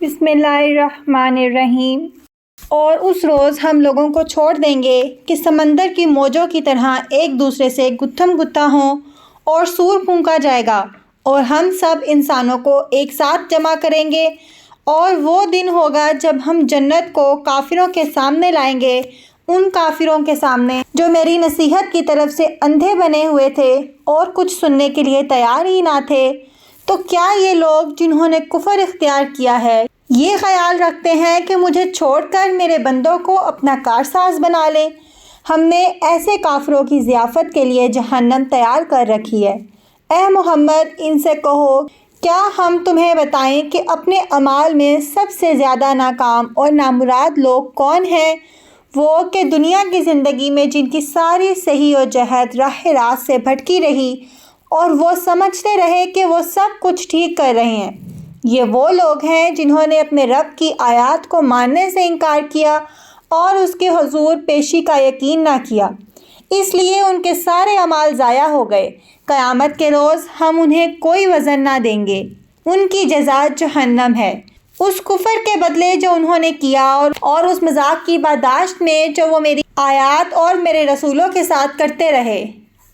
بسم اللہ الرحمن الرحیم۔ اور اس روز ہم لوگوں کو چھوڑ دیں گے کہ سمندر کی موجوں کی طرح ایک دوسرے سے گتھم گتھا ہوں، اور سور پھونکا جائے گا، اور ہم سب انسانوں کو ایک ساتھ جمع کریں گے۔ اور وہ دن ہوگا جب ہم جنت کو کافروں کے سامنے لائیں گے، ان کافروں کے سامنے جو میری نصیحت کی طرف سے اندھے بنے ہوئے تھے اور کچھ سننے کے لیے تیار ہی نہ تھے۔ تو کیا یہ لوگ جنہوں نے کفر اختیار کیا ہے یہ خیال رکھتے ہیں کہ مجھے چھوڑ کر میرے بندوں کو اپنا کارساز بنا لیں؟ ہم نے ایسے کافروں کی ضیافت کے لیے جہنم تیار کر رکھی ہے۔ اے محمد، ان سے کہو، کیا ہم تمہیں بتائیں کہ اپنے اعمال میں سب سے زیادہ ناکام اور نامراد لوگ کون ہیں؟ وہ کہ دنیا کی زندگی میں جن کی ساری صحیح و جہت راہ راست سے بھٹکی رہی اور وہ سمجھتے رہے کہ وہ سب کچھ ٹھیک کر رہے ہیں۔ یہ وہ لوگ ہیں جنہوں نے اپنے رب کی آیات کو ماننے سے انکار کیا اور اس کے حضور پیشی کا یقین نہ کیا، اس لیے ان کے سارے اعمال ضائع ہو گئے۔ قیامت کے روز ہم انہیں کوئی وزن نہ دیں گے، ان کی جزا جہنم ہے، اس کفر کے بدلے جو انہوں نے کیا اور اس مذاق کی برداشت میں جو وہ میری آیات اور میرے رسولوں کے ساتھ کرتے رہے۔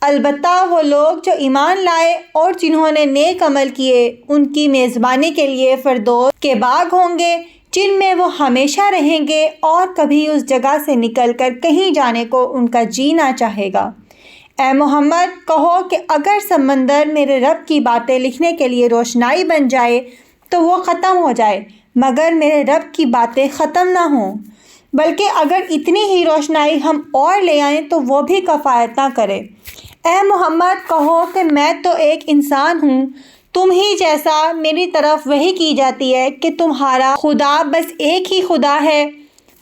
البتہ وہ لوگ جو ایمان لائے اور جنہوں نے نیک عمل کیے، ان کی میزبانی کے لیے فردوس کے باغ ہوں گے، جن میں وہ ہمیشہ رہیں گے اور کبھی اس جگہ سے نکل کر کہیں جانے کو ان کا جی نہ چاہے گا۔ اے محمد، کہو کہ اگر سمندر میرے رب کی باتیں لکھنے کے لیے روشنائی بن جائے تو وہ ختم ہو جائے، مگر میرے رب کی باتیں ختم نہ ہوں، بلکہ اگر اتنی ہی روشنائی ہم اور لے آئیں تو وہ بھی کفایت نہ کرے۔ اے محمد، کہو کہ میں تو ایک انسان ہوں، تم ہی جیسا میری طرف وحی کی جاتی ہے کہ تمہارا خدا بس ایک ہی خدا ہے۔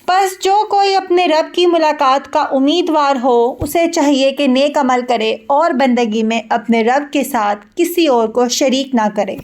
پس جو کوئی اپنے رب کی ملاقات کا امیدوار ہو، اسے چاہیے کہ نیک عمل کرے اور بندگی میں اپنے رب کے ساتھ کسی اور کو شریک نہ کرے۔